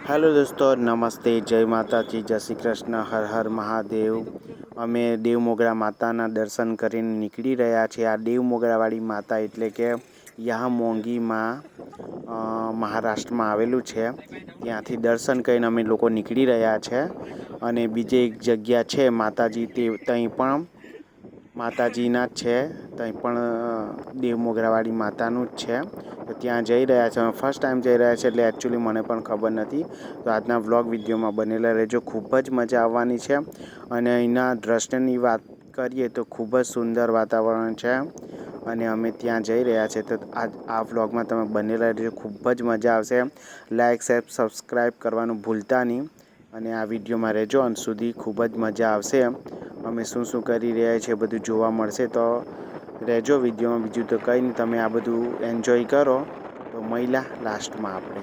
Hello दोस्तों, नमस्ते, जय माताजी, जय श्री कृष्ण, हर हर महादेव। અમે દેવ મોગરા માતાના દર્શન કરીને નીકળી રહ્યા છીએ। આ દેવ મોગરાવાળી માતા એટલે કે યામોંગીમાં મહારાષ્ટ્રમાં આવેલું છે। ત્યાંથી દર્શન કરીને અમે લોકો નીકળી રહ્યા છે અને બીજી એક જગ્યા છે માતાજી, તે ત્યાં પણ માતાજીના જ છે, ત્યાં પણ દેવ મોગરાવાળી માતાનું જ છે। તો ત્યાં જઈ રહ્યા છે। ફર્સ્ટ ટાઈમ જઈ રહ્યા છે એટલે એકચ્યુઅલી મને પણ ખબર નથી। તો આજના વ્લોગ વિડીયોમાં બનેલા રહેજો, ખૂબ જ મજા આવવાની છે। અને અહીંના દ્રશ્યની વાત કરીએ તો ખૂબ જ સુંદર વાતાવરણ છે અને અમે ત્યાં જઈ રહ્યા છે। તો આ વ્લોગમાં તમે બનેલા રહેજો, ખૂબ જ મજા આવશે। લાઇક, શેર, સબસ્ક્રાઈબ કરવાનું ભૂલતા નહીં અને આ વિડીયોમાં રહેજો અંત સુધી, ખૂબ જ મજા આવશે। અમે શું શું કરી રહ્યા છીએ બધું જોવા મળશે, તો રહેજો વિડીયોમાં। બીજું તો કંઈ નહીં, તમે આ બધું એન્જોય કરો। તો મહિલા લાસ્ટમાં આપણે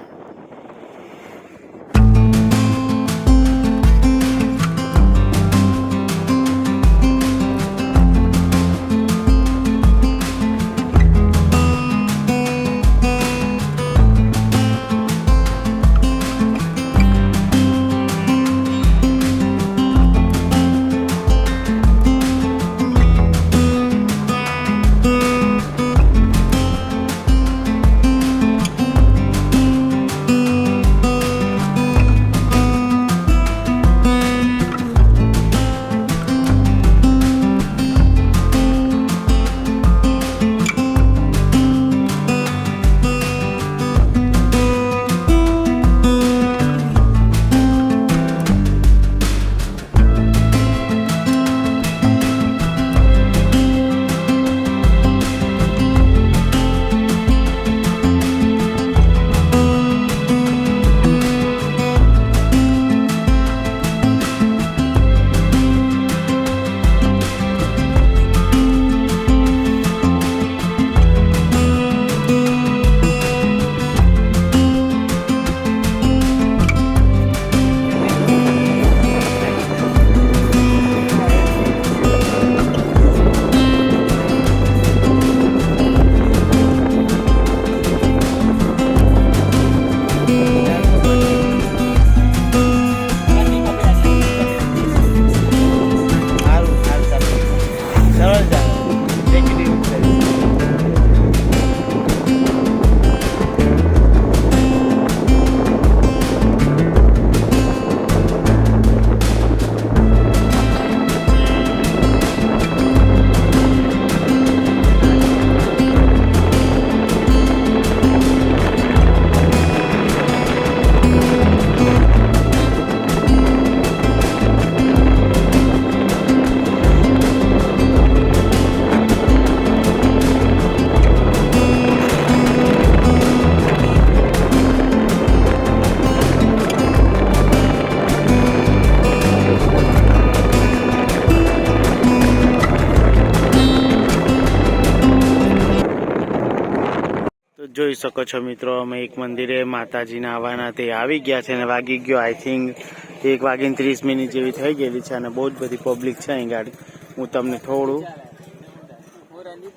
જોઈ શકો છો મિત્રો, અમે એક મંદિરે માતાજીના આવવાના તે આવી ગયા છે અને વાગી ગયો આઈ થિંક 1:30 જેવી થઈ ગયેલી છે અને બહુ જ બધી પબ્લિક છે અહીં ગાડી। હું તમને થોડું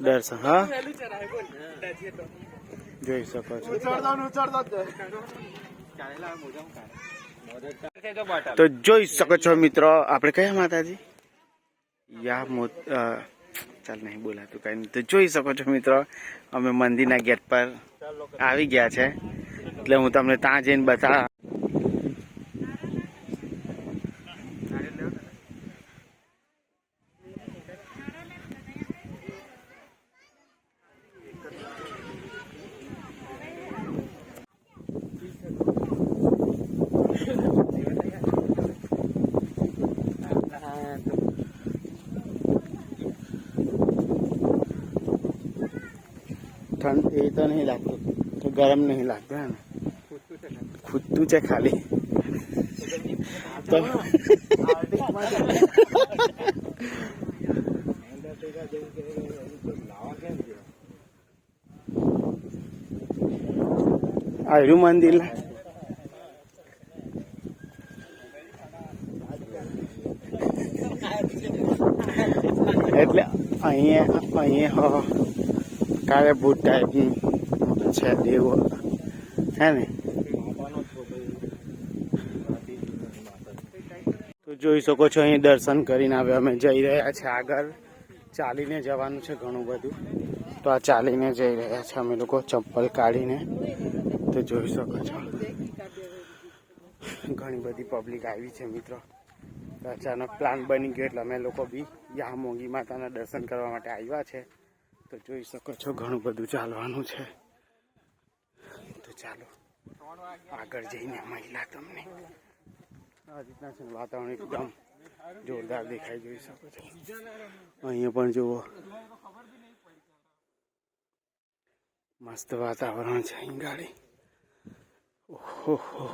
દર્શન જોઈ શકો છો। તો જોઈ શકો છો મિત્રો, આપણે કયા માતાજી ચાલ નહીં બોલાતું કઈ નહીં। તો જોઈ શકો છો મિત્રો, અમે મંદિરના ગેટ પર આવી ગયા છે એટલે હું તમને ત્યાં જઈને બતાવ। ठंड ये तो नहीं लगती, तो गर्म नहीं लगता है ना, खुद से खाली तो आयु मंदिर એટલે અહીંયા કાળે ભૂત ટાઈપનું છે દેવો હે ને। જોઈ શકો છો અહીં દર્શન કરીને હવે અમે જઈ રહ્યા છે આગળ. ચાલીને જવાનું છે ઘણું બધું, તો આ ચાલીને જઈ રહ્યા છે અમે લોકો ચપ્પલ કાઢીને. તો જોઈ શકો છો ઘણી બધી પબ્લિક આવી છે મિત્રો. તો અચાનક પ્લાન બની ગયો એટલે અમે લોકો બી યામોગી માતાના દર્શન કરવા માટે આવ્યા છે. તો જોઈ શકો છો ઘણું બધું ચાલવાનું છે. તો ચાલો આગળ જઈને મહિલા તમને આ રીતના છે. વાતાવરણ એકદમ જોરદાર દેખાઈ, જોઈ શકો છો. અહીંયા પણ જુઓ મસ્ત વાતાવરણ છે અહીં ગાડી. ઓહો,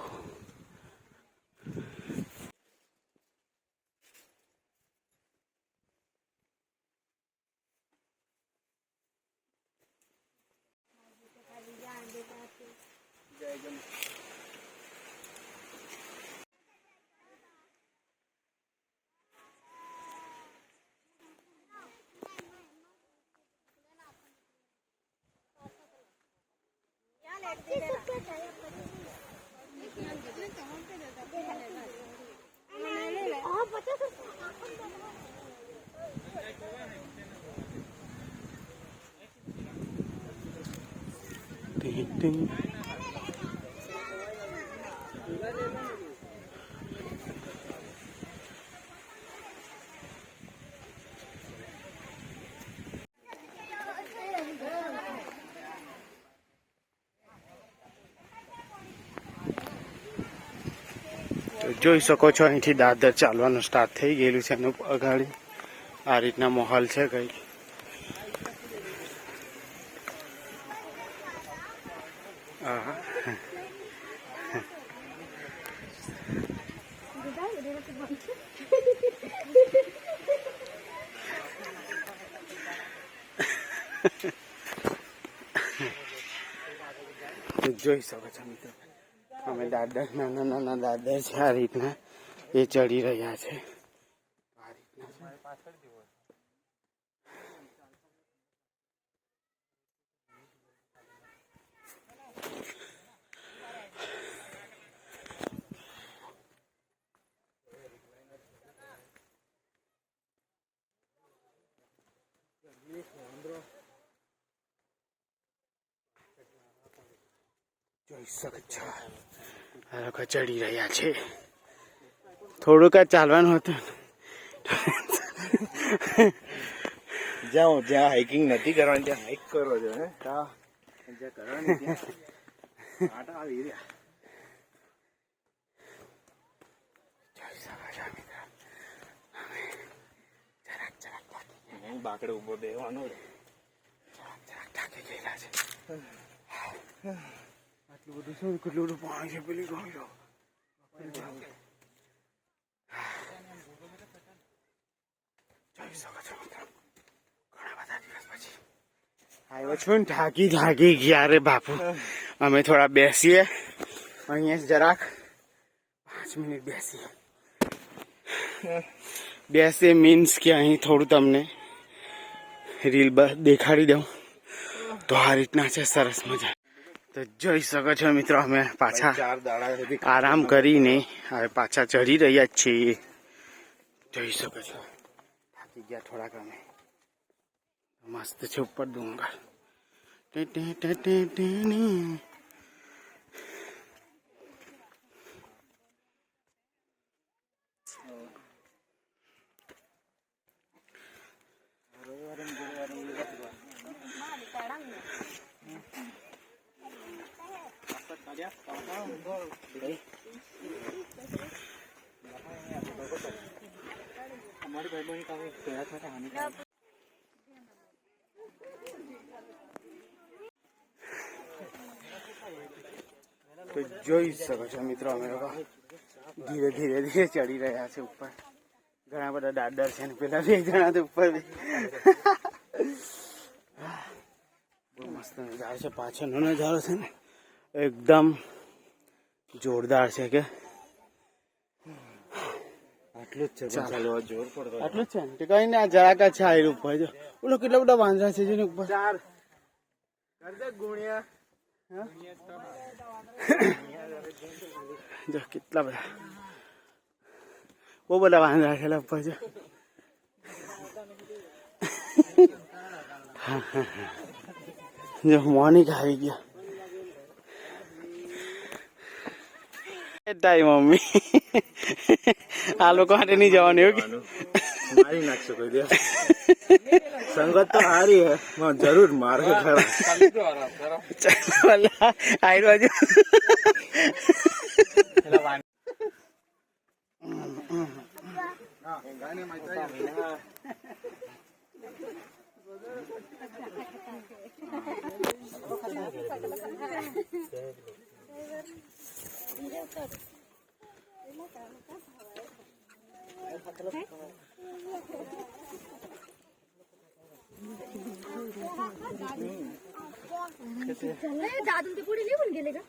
જોઈ શકો છો અહીંથી દાદર ચાલવાનું સ્ટાર્ટ થઈ ગયેલું છે. એનું અગાડી આ રીતના માહોલ છે કઈ. જોઈ શકો છો મિત્રો અમે દાદર નાના નાના દાદર છે આ રીતના એ ચડી રહ્યા છે. આ રીતના જોઈ શકો છો આ લોકો ચડી રહ્યા છે. થોડુંક જ ચાલવાનું હતું. જ્યાં હાઇકિંગ નથી કરવાની ત્યાં હાઇક કરો છો હે. જ્યાં કરવાની ત્યાં આટા આવી રહ્યા. બાકડે ઉભો બેવાનો થાકી ગયેલા છે. આટલું બધું શું કેટલું બધું પાણી છે પેલી ગયો. જોઈ શકો છો મિત્રો ઘણા બધા દિવસ પછી આવ્યો છું ને થાકી ગયા રે બાપુ. અમે થોડા બેસીએ અહીંયા જરાક 5 મિનિટ બેસીએ મીન્સ કે અહીં થોડું તમને રીલ દેખાડી દઉં. તો આ રીતના છે સરસ મજા. તો જોઈ શકો છો મિત્રો અમે પાછા 4 દાડા સુધી આરામ કરીને હવે પાછા ચડી રહ્યા જ છીએ. જોઈ શકો છો થાકી ગયા થોડાક અમે. મસ્ત છે ઉપર ડુંગર. તો જોઈ શકો છો મિત્રો અમે લોકો ધીરે ધીરે ચડી રહ્યા છે ઉપર. ઘણા બધા દાદર છે ને પેલા 2 જણા તો ઉપર બહુ મસ્ત નજારો છે. પાછળનો નજારો છે ને એકદમ જોરદાર છે કે આટલું જ છે. ચાલવા જોર પડતો આટલું જ છે ને કઈ ને આ જરાક છે આ ઉપર. જો ઓલો કેટલા બધા વાંદરા છે જેની ઉપર 4 કરજે ગુણ્યા જો કેટલા બધા બહુ બધા વાંદરા છે લગભગ. જો મોનિક આવી ગયા. તારી મમ્મી આ લોકો માટે નહીં જવાનું એવું કે મારી નાખશો કોઈ દિવસ. સંગત તો સારી હે, જરૂર મારે ખરા. આઈ બાજુ दादू ते पुढे निघून गेले का?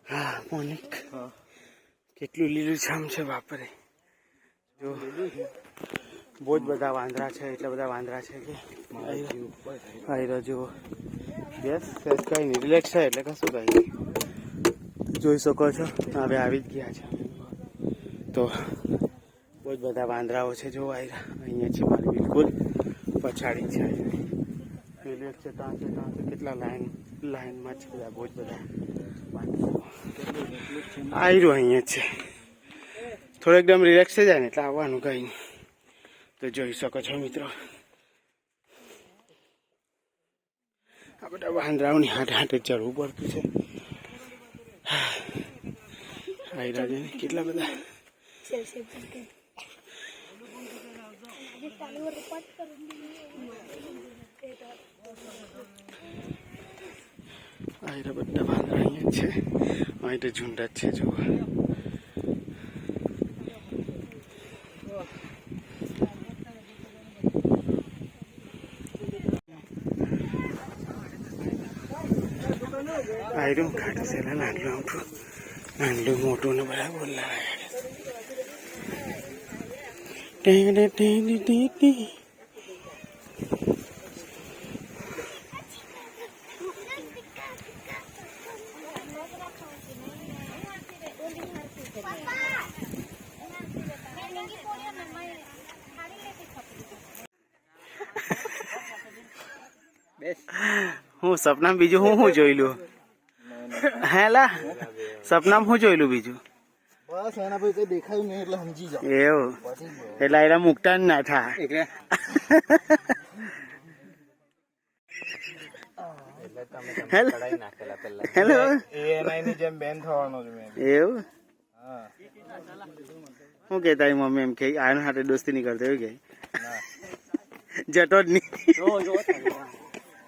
હા મોનિક કેટલું લીલુંછમ છે બાપરે. જો બહુ જ બધા વાંદરા છે, એટલા બધા વાંદરા છે કે આયરો જુઓ. યસ કઈ નહીં, રિલેક્સ છે એટલે કશું કઈ નહીં. જોઈ શકો છો હવે આવી જ ગયા છે. તો બહુ જ બધા વાંદરાઓ છે. જો આયરા અહીંયા છે મારી બિલકુલ પછાડી છે. રિલેક્સ છે ત્યાં છે કેટલા લાઈનમાં છે બધા, બહુ જ બધા વાંદરાઓ. આયરું અહીંયા છે. થોડો એકદમ રિલેક્સ થઈ જાય ને એટલે આવવાનું કંઈ નહીં. તો જોઈ શકો છો મિત્રો આ બધા વાંદરાઓની હાથે હાથે ચડવું પડતું છે. આયરા છે ને કેટલા બધા. આયરા બધા વાંદરા અહીંયા છે. અહીં તો ઝુંડ જ છે જુઓ. આયરું કાઢે છે નાનલું મોટું, નાનલું મોટું ને બધા બોલના હું સપના બીજું હું જોયેલું હેલા સપનામાં હું જોયેલું બીજું બસ એના પછી કઈ દેખાયું નહીં એટલે સમજી જાવ. એવું એટલે એના મુકતા જ ના થાય. હેલો એની જેમ બેન થવાનો છે મેં. એવું હા શું કે તારી મમ્મી એમ કે આના સાથે દોસ્તી નહીં કરતો એવું કે જતો જ નહીં.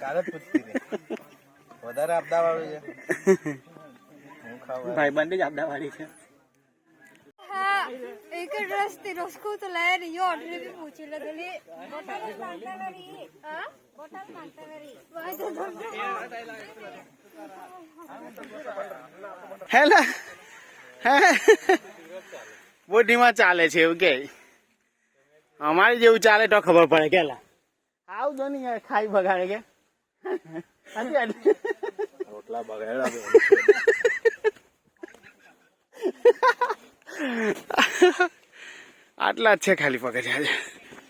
કાલે જ પૂછતી હતી વધારે આપદા વાળું છે. હું ખાવા ભાઈ બંધ જ આપદા વાળી છે. एक रस्ते रसको तो लाया नहीं यो ऑर्डर भी पूछे लगे बोतल मांगता नहीं हां बोतल मांगता नहीं वही तो હેલો બહુ ધીમા ચાલે છે એવું કે અમારે જેવું ચાલે તો ખબર પડે કેલા આવજો ને યાર ખાઈ બગાડે કે રોટલા બગાડ્યા આટલા જ છે ખાલી પગે છે આજે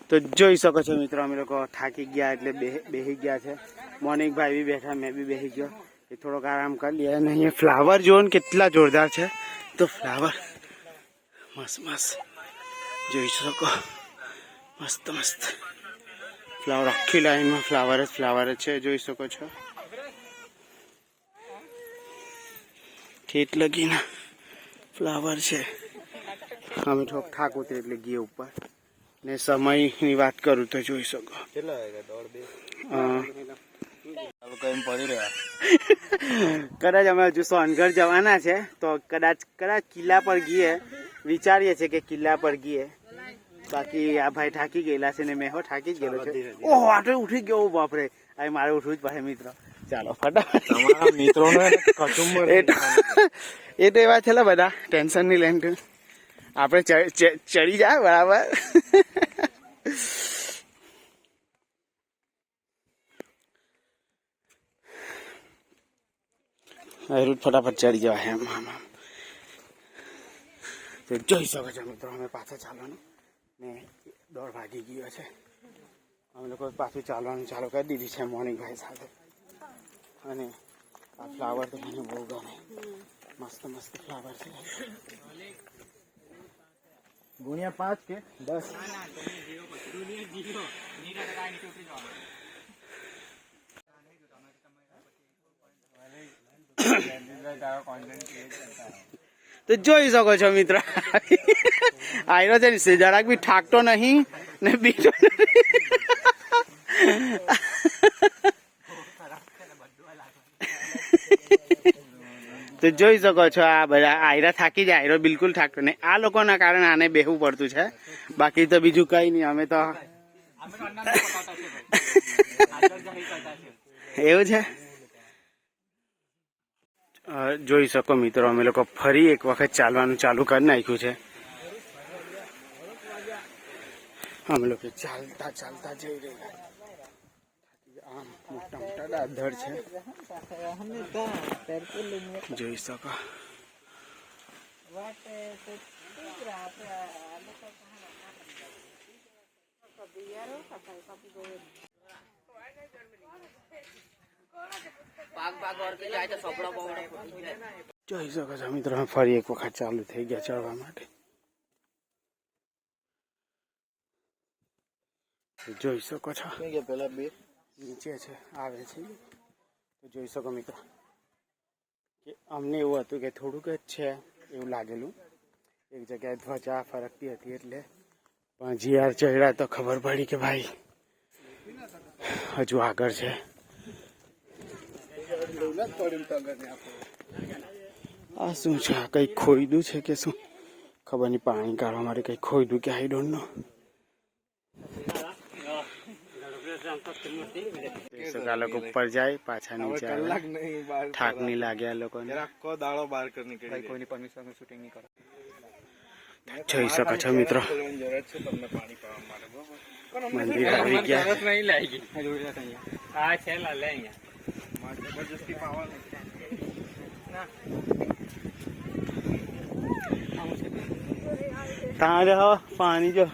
તો જોઈ શકો છો મિત્રો અમે લોકો થાકી ગયા એટલે બેસી ગયા છે મોર્નિંગભાઈ બી બેઠા મેં બી બેસી ગયો એ થોડોક આરામ કરી લે અને અહીંયા ફ્લાવર જુઓ ને કેટલા જોરદાર છે તો ફ્લાવર મસ્ત મસ્ત જોઈ શકો મસ્ત મસ્ત ફ્લાવર આખી લાઈનમાં ફ્લાવર જ છે જોઈ શકો છો ઠેઠ લગીના ફ્લાવર છે અમે થોડોક થાક ઉતરે એટલે ગયા ઉપર ને સમયની વાત કરું તો જોઈ શકો કેટલા વાગ્યા દોડ બે પડી રહ્યા કદાચ અમે હજુ સોનગઢ જવાના છે તો કદાચ કિલ્લા પર ગઈએ વિચારીએ છીએ કે કિલ્લા પર ગઈએ બાકી આ ભાઈ થાકી ગયેલા છે ને મેં થાકી જ ગયેલો છે ઓહો આટલું ઉઠી ગયો બાપરે હવે મારે ઉઠવું જ પડે મિત્રો ચાલો ફટાફટ તમારા મિત્રોને કચુંબર એ તો એવા છે બધા ટેન્શન નહીં લેન આપણે ચડી જાય બરાબર ફટાફટ ચડી જવાય એમ તો જોઈ શકો છો મિત્રો અમે પાછા ચાલવાનું ને દોડ ભાગી ગયો છે અમે લોકો પાછું ચાલવાનું ચાલુ કરી દીધી છે મોર્નિંગભાઈ સાથે અને આ ફ્લાવર તો મને બહુ ગમે મસ્ત મસ્ત ફ્લાવર છે ગુણ્યા 5 કે 10 તો જોઈ શકો છો મિત્ર આયરો છે ને જરાક બી થાકતો નહીં ને બીજો તો જોઈ શકો છો આ બધા આયરા થાકી જાય આયરો બિલકુલ થાકતો નહીં આ લોકોના કારણે આને બેહવું પડતું છે બાકી તો બીજું કઈ નહીં અમે તો એવું છે જોઈ શકો મિત્રો અમે લોકો ફરી એક વખત ચાલવાનું ચાલુ કરી નાખ્યું છે અમે લોકો ચાલતા ચાલતા જઈ રહ્યા આમ મોટા મોટા દાદર છે જોઈ શકો જોઈ શકો છો મિત્રો ફરી એક વખત ચાલુ થઈ ગયા ચડવા માટે જોઈ શકો છો પેલા બે નીચે છે આવે છે તો જોઈ શકો મિત્રો કે અમને એવું હતું કે થોડુંક જ છે એવું લાગેલું એક જગ્યાએ ધ્વજા ફરકતી હતી એટલે પણ જીઆર ચડ્યા તો ખબર પડી કે ભાઈ હજુ આગળ છે આ શું છે કઈ ખોઈદું છે કે શું ખબર નહીં પાણી કાઢવા માટે કઈ ખોઈદું કે આઈ ડોન્ટ નો આ લોકો ઉપર જાય પાછા નીચે થાક નહીં લાગે આ લોકોને દાડો બહાર કરી નીકળી કોઈની પરમિશન શૂટિંગ નહીં કરો જોઈ શકો છો મિત્રો જરૂરત છે તમને પાણી પાવા માટે મંદિર આવી ગયા નહીં લાગી હા છે લે અહીંયા જબરજસ્તી પાવાનું તારે હવે પાણી જો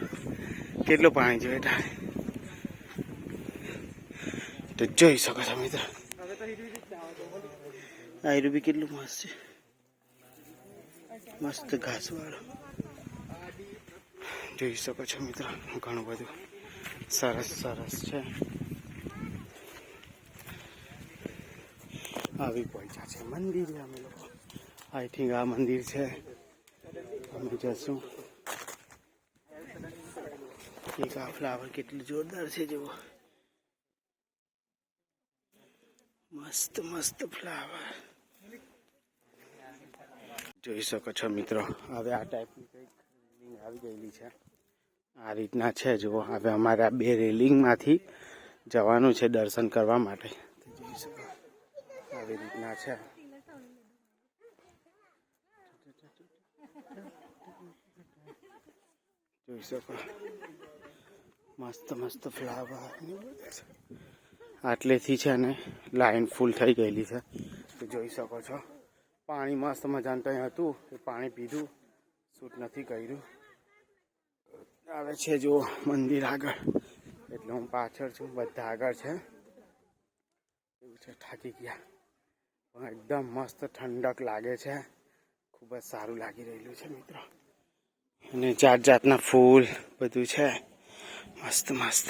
કેટલું પાણી જોઈએ તારે તો જોઈ શકો છો મિત્રો આયરું બી કેટલું મસ્ત છે મસ્ત ઘાસ વાળો જોઈ શકો છો મિત્રો ઘણું બધું સરસ સરસ છે આવી પહોંચ્યા છે મંદિર અમે લોકો આઈ થિંક આ મંદિર છે અમે જશું એક આ ફ્લાવર કેટલું જોરદાર છે જુઓ મસ્ત મસ્ત ફ્લાવર જોઈ શકો છો મિત્રો હવે આ ટાઈપની કંઈક આવી ગયેલી છે. આ રીતના છે જુઓ. હવે અમારે આ 2 રેલિંગમાંથી જવાનું છે દર્શન કરવા માટે. જોઈ શકો આવી રીતના છે. જોઈ શકો મસ્ત મસ્ત ફ્લાવર આટલેથી છે ને લાઈન ફૂલ થઈ ગયેલી છે. તો જોઈ શકો છો પાણી મસ્ત મજાનું ત્યાં હતું એ પાણી પીધું, શૂટ નથી કર્યું. આવે છે જો મંદિર આગળ, એટલે હું પાછળ છું, બધા આગળ છે. એવું છે, થાકી ગયા પણ એકદમ મસ્ત ઠંડક લાગે છે. ખૂબ જ સારું લાગી રહેલું છે મિત્રો. અને જાત જાતના ફૂલ બધું છે મસ્ત મસ્ત.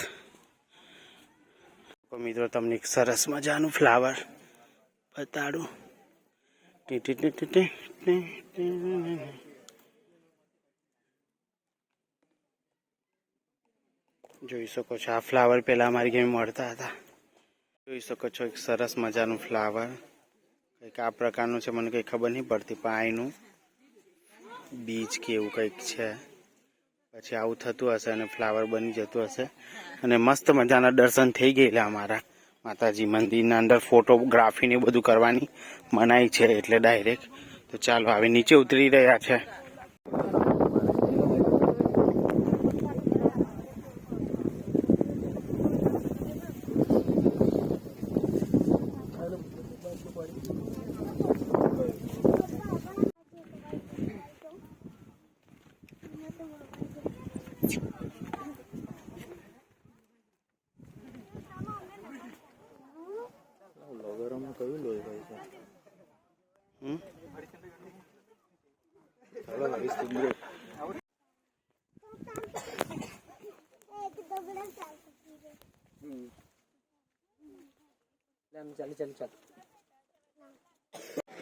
તો મિત્રો તમને એક સરસ મજાનું ફ્લાવર બતાડું. જોઈ શકો છો આ ફ્લાવર પહેલાં અમારી ઘરે મળતા હતા. જોઈ શકો છો એક સરસ મજાનું ફ્લાવર. કંઈક આ પ્રકારનું છે, મને કંઈ ખબર નહીં પડતી પણ આનું બીજ કે એવું કંઈક છે. પછી આવું થતું હશે અને ફ્લાવર બની જતું હશે. અને મસ્ત મજાના દર્શન થઈ ગયેલા અમારા માતાજી મંદિરના અંદર. ફોટોગ્રાફી ને બધું કરવાની મનાઈ છે એટલે ડાયરેક્ટ. તો ચાલો હવે નીચે ઉતરી રહ્યા છે.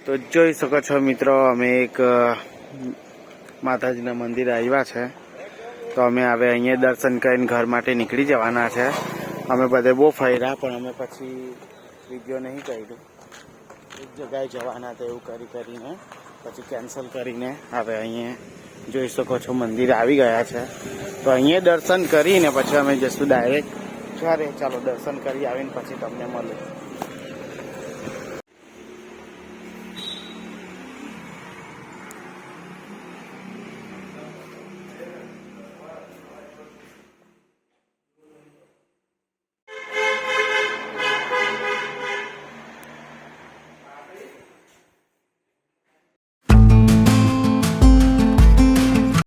તો જોઈ શકો છો મિત્રો અમે એક માતાજીના મંદિરે આવ્યા છે. તો અમે હવે અહીંયા દર્શન કરીને ઘર માટે નીકળી જવાના છે. અમે બધે બહુ ફર્યા પણ અમે પછી વિડીયો નહીં કર્યું. એક જગ્યાએ જવાના હતા એવું કરીને પછી કેન્સલ કરીને હવે અહીંયા જોઈ શકો છો મંદિર આવી ગયા છે. તો અહીંયા દર્શન કરીને પછી અમે જઈશું ડાયરેક્ટ ઘરે. ચાલો દર્શન કરી આવીને પછી તમને મળે.